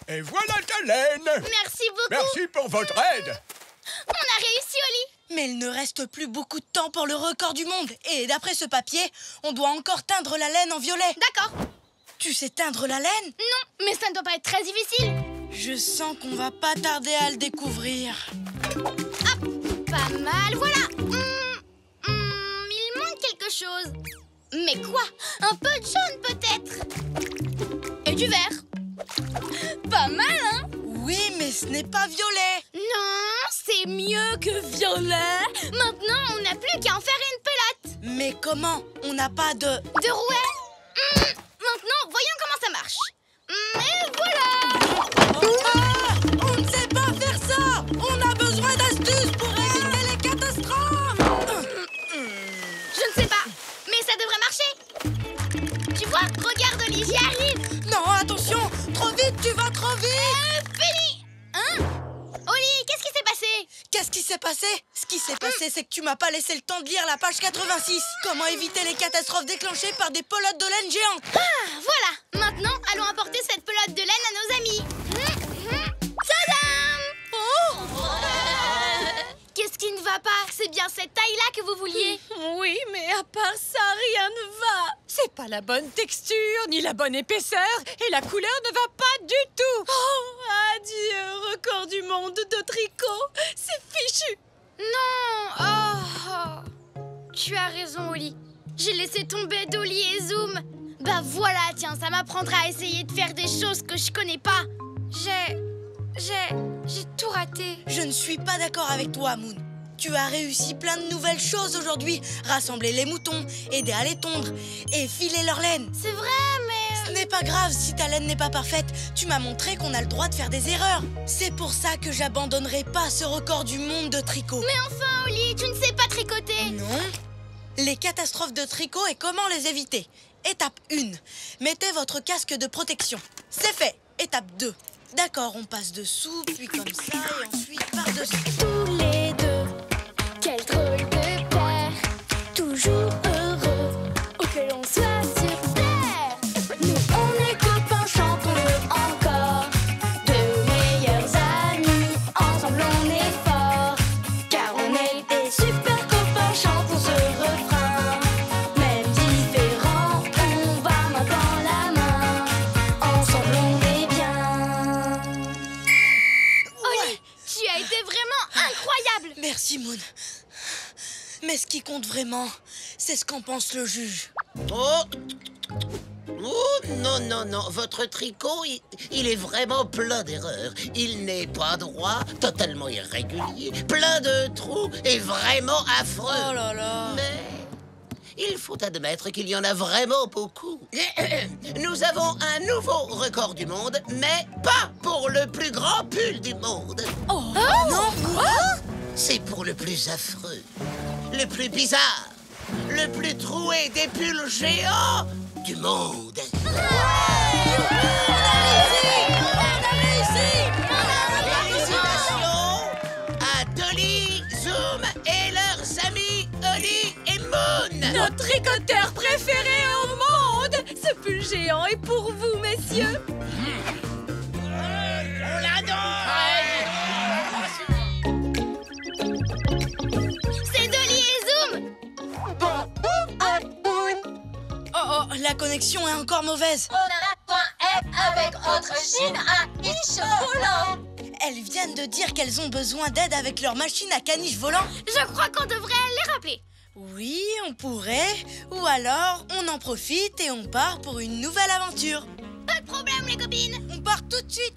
Et voilà ta laine. Merci beaucoup. Merci pour votre aide. On a réussi, Oli. Mais il ne reste plus beaucoup de temps pour le record du monde. Et d'après ce papier, on doit encore teindre la laine en violet. D'accord. Tu sais teindre la laine? Non, mais ça ne doit pas être très difficile. Je sens qu'on va pas tarder à le découvrir. Hop, pas mal, voilà. Il manque quelque chose. Mais quoi? Un peu de jaune peut-être? Et du vert. Pas mal, hein? Oui, mais ce n'est pas violet. Non, c'est mieux que violet. Maintenant, on n'a plus qu'à en faire une pelote. Mais comment? On n'a pas de rouet. Maintenant, voyons comment ça marche. Et voilà. On ne sait pas faire ça. On a besoin d'astuces pour éviter les catastrophes. Je ne sais pas, mais ça devrait marcher. Tu vois, regarde, Oli, j'y arrive. Non, attention, trop vite, tu vas trop vite. Fini. Hein? Oli, qu'est-ce qui s'est passé? Qu'est-ce qui s'est passé? Ce qui s'est passé, c'est que tu m'as pas laissé le temps de lire la page 86. Comment éviter les catastrophes déclenchées par des pelotes de laine géantes. Ah, voilà. Maintenant, allons apporter cette pelote de laine à nos amis. Tadam! Oh! Qu'est-ce qui ne va pas? C'est bien cette taille-là que vous vouliez? Oui, mais à part ça, rien ne va. C'est pas la bonne texture, ni la bonne épaisseur, et la couleur ne va pas du tout. Oh, adieu, record du monde de tricot. C'est fichu. Non. Oh. Tu as raison, Oli. J'ai laissé tomber Dolly et Zoom. Bah voilà, tiens, ça m'apprendra à essayer de faire des choses que je connais pas. J'ai tout raté. Je ne suis pas d'accord avec toi, Moon. Tu as réussi plein de nouvelles choses aujourd'hui. Rassembler les moutons, aider à les tondre et filer leur laine. C'est vrai, mais... Ce n'est pas grave si ta laine n'est pas parfaite. Tu m'as montré qu'on a le droit de faire des erreurs. C'est pour ça que j'abandonnerai pas ce record du monde de tricot. Mais enfin, Oli, tu ne sais pas tricoter. Non. Les catastrophes de tricot et comment les éviter. Étape 1. Mettez votre casque de protection. C'est fait. Étape 2. D'accord, on passe dessous, puis comme ça, et ensuite par-dessus. Tous les deux, quel drôle de paire, toujours heureux, où que l'on soit sur terre. Nous, on est copains, chantons-le encore, de meilleurs amis, ensemble on est forts, car on est des super copains, chantons ce refrain. Même différents, on va main dans la main, ensemble on est bien. Oli, tu as été vraiment incroyable. Merci, Moon. Mais ce qui compte vraiment, c'est ce qu'en pense le juge. Oh, non, non, non. Votre tricot, il est vraiment plein d'erreurs. Il n'est pas droit, totalement irrégulier, plein de trous et vraiment affreux. Oh là là. Mais il faut admettre qu'il y en a vraiment beaucoup. Nous avons un nouveau record du monde, mais pas pour le plus grand pull du monde. Oh, non. Quoi? C'est pour le plus affreux, le plus bizarre, le plus troué des pulls géants du monde. Félicitations à Dolly, Zoom et leurs amis Oli et Moon. Notre tricoteur préféré au monde. Ce pull géant est pour vous, messieurs. On l'adore. C'est Dolly et Zoom. Oh, la connexion est encore mauvaise. On a un point F avec autre Chine à niche volant. Elles viennent de dire qu'elles ont besoin d'aide avec leur machine à caniche volant. Je crois qu'on devrait les rappeler. Oui, on pourrait. Ou alors, on en profite et on part pour une nouvelle aventure. Pas de problème, les copines. On part tout de suite.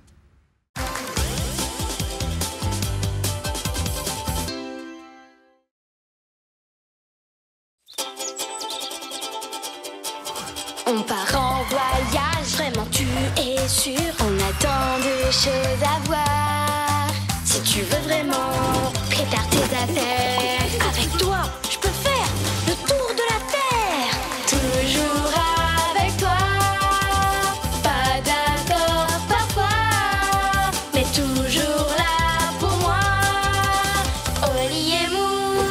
On part en voyage, vraiment tu es sûr. On a tant de choses à voir. Si tu veux vraiment prépare tes affaires. Avec toi, je peux faire le tour de la terre. Toujours avec toi. Pas d'accord parfois, mais toujours là pour moi. Oli et Moon.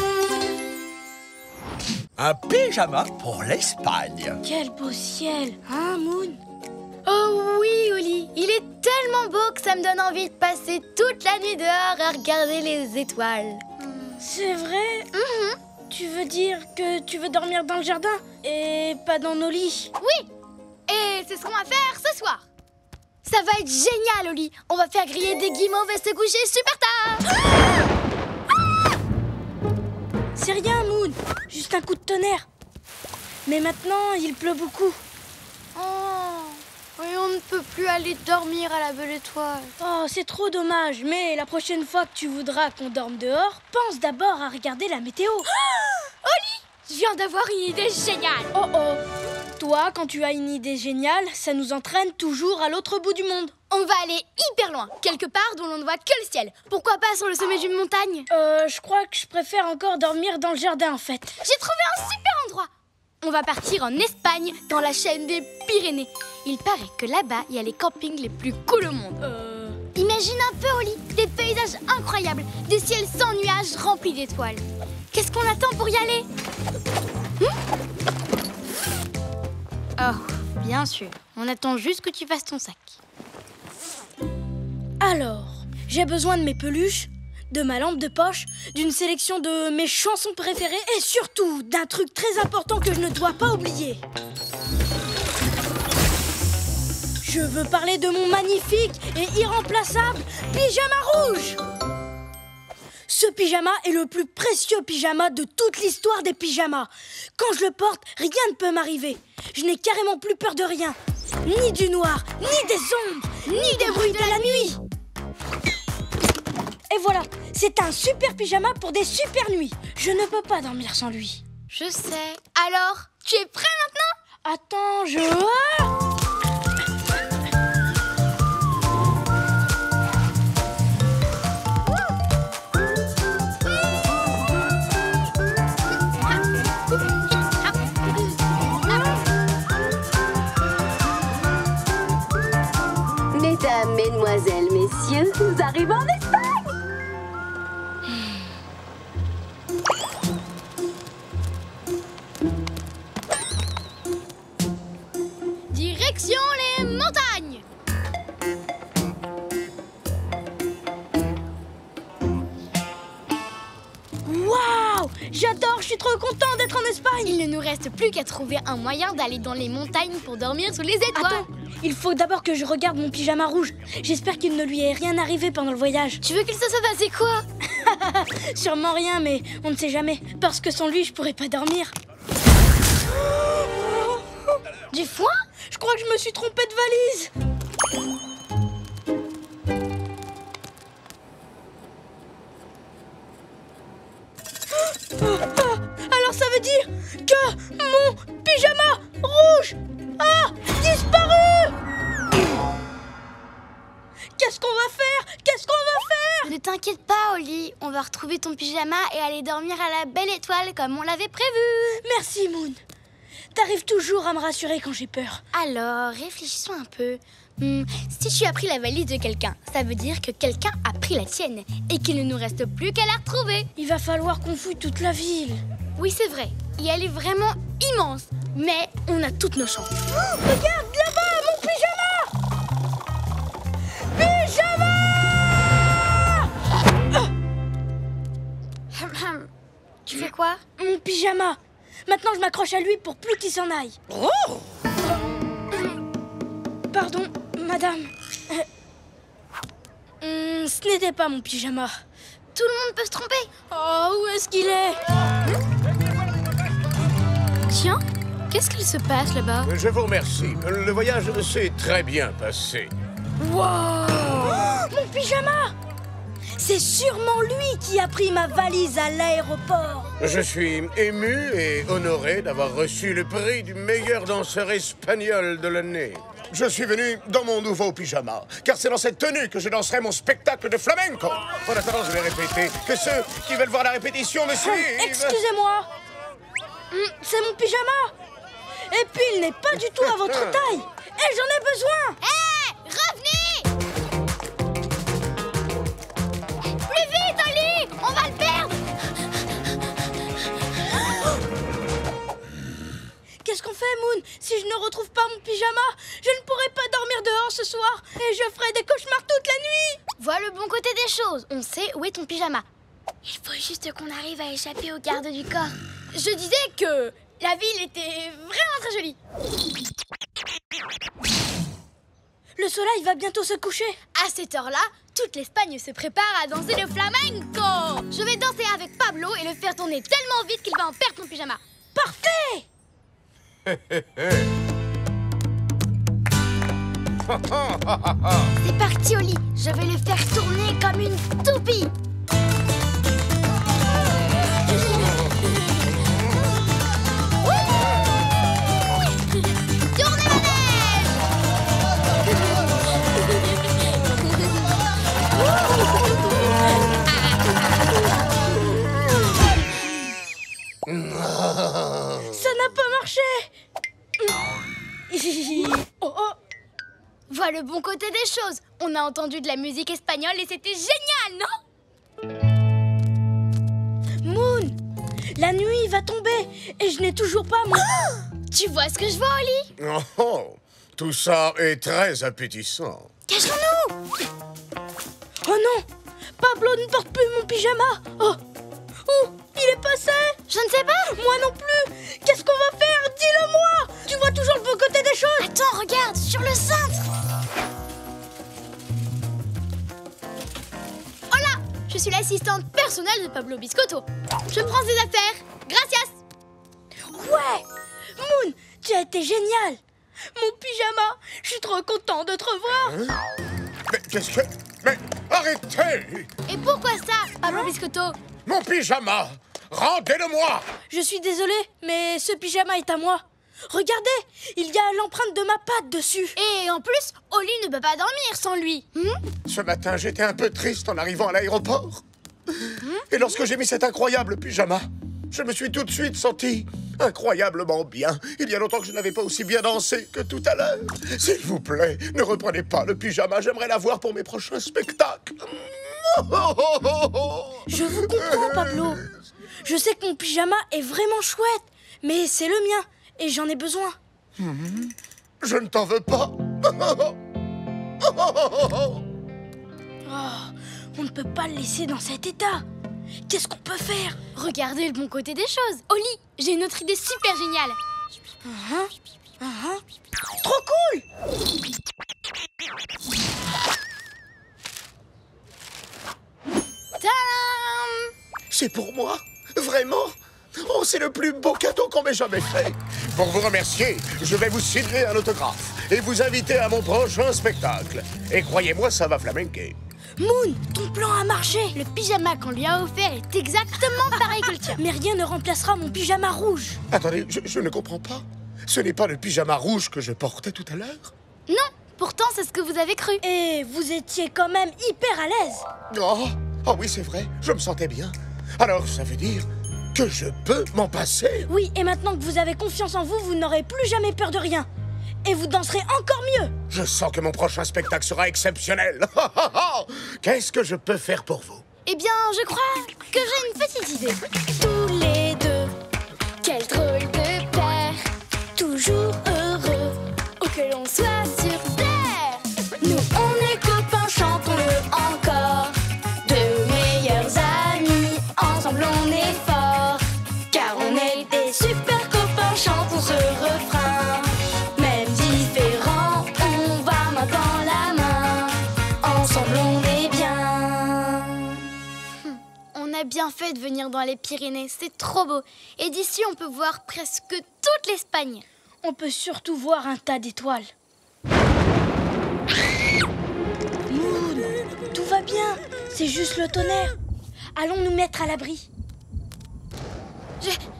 Un pic pyjama pour l'Espagne. Quel beau ciel, hein, Moon? Oh oui, Oli, il est tellement beau que ça me donne envie de passer toute la nuit dehors à regarder les étoiles. C'est vrai? Tu veux dire que tu veux dormir dans le jardin et pas dans nos lits? Oui, et c'est ce qu'on va faire ce soir. Ça va être génial, Oli. On va faire griller des guimauves et se coucher super tard. C'est rien, Moon. Juste un coup de tonnerre. Mais maintenant, il pleut beaucoup. Oh, et on ne peut plus aller dormir à la belle étoile. Oh, c'est trop dommage. Mais la prochaine fois que tu voudras qu'on dorme dehors, pense d'abord à regarder la météo. Oli, je viens d'avoir une idée géniale. Oh oh. Toi, quand tu as une idée géniale, ça nous entraîne toujours à l'autre bout du monde. On va aller hyper loin, quelque part dont l'on ne voit que le ciel. Pourquoi pas sur le sommet d'une montagne? Je crois que je préfère encore dormir dans le jardin, en fait. J'ai trouvé un super endroit. On va partir en Espagne, dans la chaîne des Pyrénées. Il paraît que là-bas, il y a les campings les plus cool au monde. Imagine un peu, Oli, des paysages incroyables, des ciels sans nuages remplis d'étoiles. Qu'est-ce qu'on attend pour y aller? Oh, bien sûr. On attend juste que tu fasses ton sac. Alors, j'ai besoin de mes peluches, de ma lampe de poche, d'une sélection de mes chansons préférées et surtout d'un truc très important que je ne dois pas oublier. Je veux parler de mon magnifique et irremplaçable pyjama rouge. Ce pyjama est le plus précieux pyjama de toute l'histoire des pyjamas. Quand je le porte, rien ne peut m'arriver. Je n'ai carrément plus peur de rien. Ni du noir, ni des ombres, ni des bruits de la nuit. Et voilà, c'est un super pyjama pour des super nuits. Je ne peux pas dormir sans lui. Je sais. Alors, tu es prêt maintenant? Attends, je... Mesdames, mesdemoiselles, messieurs, nous arrivons en Espagne. Direction les montagnes. Waouh! J'adore, je suis trop content d'être en Espagne. Il ne nous reste plus qu'à trouver un moyen d'aller dans les montagnes pour dormir sous les étoiles. Attends, il faut d'abord que je regarde mon pyjama rouge. J'espère qu'il ne lui est rien arrivé pendant le voyage. Tu veux qu'il se soit passé quoi? Sûrement rien, mais on ne sait jamais. Parce que sans lui, je pourrais pas dormir. Du foin? Je crois que je me suis trompée de valise. Alors ça veut dire que mon pyjama rouge a disparu. Qu'est-ce qu'on va faire? Qu'est-ce qu'on va faire? Ne t'inquiète pas, Oli. On va retrouver ton pyjama et aller dormir à la belle étoile comme on l'avait prévu. Merci, Moon. T'arrives toujours à me rassurer quand j'ai peur. Alors, réfléchissons un peu. Si tu as pris la valise de quelqu'un, ça veut dire que quelqu'un a pris la tienne et qu'il ne nous reste plus qu'à la retrouver. Il va falloir qu'on fouille toute la ville. Oui, c'est vrai. Et elle est vraiment immense. Mais on a toutes nos chances. Oh, regarde, là-bas, mon pyjama! Tu fais quoi? Mon pyjama. Maintenant, je m'accroche à lui pour plus qu'il s'en aille. Oh! Pardon, madame. Ce n'était pas mon pyjama. Tout le monde peut se tromper. Oh, où est-ce qu'il est? Tiens, qu'est-ce qu'il se passe là-bas? Je vous remercie. Le voyage s'est très bien passé. Wow! Oh, mon pyjama! C'est sûrement lui qui a pris ma valise à l'aéroport. Je suis ému et honoré d'avoir reçu le prix du meilleur danseur espagnol de l'année. Je suis venu dans mon nouveau pyjama, car c'est dans cette tenue que je danserai mon spectacle de flamenco. En attendant, je vais répéter que ceux qui veulent voir la répétition me suivent. Excusez-moi. C'est mon pyjama. Et puis, il n'est pas du tout à votre taille. Et j'en ai besoin. Hé, revenez! Plus vite, Oli! On va le perdre! qu'est-ce qu'on fait, Moon? Si je ne retrouve pas mon pyjama, je ne pourrai pas dormir dehors ce soir et je ferai des cauchemars toute la nuit. Vois le bon côté des choses. On sait où est ton pyjama. Il faut juste qu'on arrive à échapper aux gardes du corps. Je disais que la ville était vraiment très jolie. Le soleil va bientôt se coucher. À cette heure-là, toute l'Espagne se prépare à danser le flamenco. Je vais danser avec Pablo et le faire tourner tellement vite qu'il va en perdre ton pyjama. Parfait. C'est parti, Oli. Je vais le faire tourner comme une toupie. Tournez la neige. Ça n'a pas marché. Oh oh. Vois le bon côté des choses. On a entendu de la musique espagnole et c'était génial, non? Moon, la nuit va tomber et je n'ai toujours pas mon... Tu vois ce que je vois, Oli? Oh, tout ça est très appétissant. Cachons-nous. Oh non, Pablo ne porte plus mon pyjama. Oh, où il est passé? Je ne sais pas. Moi non plus. Qu'est-ce qu'on va faire? Dis-le-moi. Tu vois toujours le bon côté des choses. Attends, regarde, sur le cintre. Hola, je suis l'assistante personnelle de Pablo Biscotto. Je prends ses affaires. Gracias. Ouais, Moon, tu as été génial. Mon pyjama, je suis trop content de te revoir. Mais qu'est-ce que... Mais arrêtez! Et pourquoi ça, Pablo Biscotto? Mon pyjama! Rendez-le-moi! Je suis désolée, mais ce pyjama est à moi. Regardez, il y a l'empreinte de ma patte dessus. Et en plus, Oli ne peut pas dormir sans lui. Ce matin, j'étais un peu triste en arrivant à l'aéroport. Et lorsque j'ai mis cet incroyable pyjama, je me suis tout de suite senti incroyablement bien. Il y a longtemps que je n'avais pas aussi bien dansé que tout à l'heure. S'il vous plaît, ne reprenez pas le pyjama. J'aimerais l'avoir pour mes prochains spectacles. Je vous comprends, Pablo. Je sais que mon pyjama est vraiment chouette, mais c'est le mien et j'en ai besoin. Je ne t'en veux pas. Oh, on ne peut pas le laisser dans cet état. Qu'est-ce qu'on peut faire? Regardez le bon côté des choses. Oli, j'ai une autre idée super géniale. Trop cool! Tadam! C'est pour moi? Vraiment? Oh, c'est le plus beau cadeau qu'on m'ait jamais fait. Pour vous remercier, je vais vous signer un autographe et vous inviter à mon prochain spectacle. Et croyez-moi, ça va flamenquer. Moon, ton plan a marché. Le pyjama qu'on lui a offert est exactement pareil que le tien. Mais rien ne remplacera mon pyjama rouge. Attendez, je ne comprends pas. Ce n'est pas le pyjama rouge que je portais tout à l'heure? Non, pourtant c'est ce que vous avez cru. Et vous étiez quand même hyper à l'aise. Oh oui, c'est vrai, je me sentais bien. Alors, ça veut dire que je peux m'en passer? Oui, et maintenant que vous avez confiance en vous, vous n'aurez plus jamais peur de rien. Et vous danserez encore mieux. Je sens que mon prochain spectacle sera exceptionnel. Qu'est-ce que je peux faire pour vous? Eh bien, je crois que j'ai une petite idée. Tous les deux, quel drôle de paire, toujours heureux, où que l'on soit sur terre. Nous on est copains, chantons-le encore, de meilleurs amis, ensemble on est forts, car on est des super copains, chantons ce refrain. Même différents, on va main dans la main, ensemble on est bien. On a bien fait de venir dans les Pyrénées, c'est trop beau. Et d'ici, on peut voir presque toute l'Espagne. On peut surtout voir un tas d'étoiles. Moon, tout va bien. C'est juste le tonnerre. Allons nous mettre à l'abri.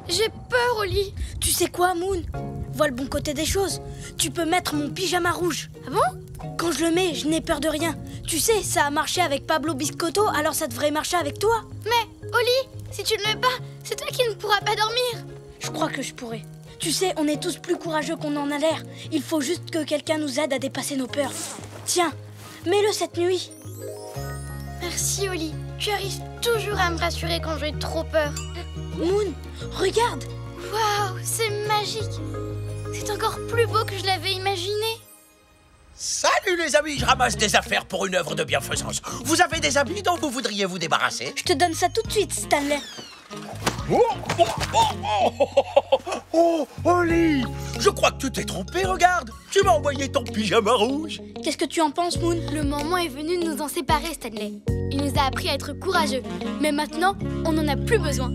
J'ai peur, Oli. Tu sais quoi, Moon? Vois le bon côté des choses. Tu peux mettre mon pyjama rouge. Ah bon? Quand je le mets, je n'ai peur de rien. Tu sais, ça a marché avec Pablo Biscotto, alors ça devrait marcher avec toi. Mais, Oli, si tu ne le mets pas, c'est toi qui ne pourras pas dormir. Je crois que je pourrais. Tu sais, on est tous plus courageux qu'on en a l'air. Il faut juste que quelqu'un nous aide à dépasser nos peurs. Tiens, mets-le cette nuit. Merci, Oli. Tu arrives toujours à me rassurer quand j'ai trop peur. Moon, regarde. Waouh, c'est magique. encore plus beau que je l'avais imaginé. Salut les amis, je ramasse des affaires pour une œuvre de bienfaisance. Vous avez des habits dont vous voudriez vous débarrasser? Je te donne ça tout de suite, Stanley. Oh, Oli, je crois que tu t'es trompé, regarde. Tu m'as envoyé ton pyjama rouge. Qu'est-ce que tu en penses, Moon? Le moment est venu de nous en séparer, Stanley. Il nous a appris à être courageux. Mais maintenant, on n'en a plus besoin.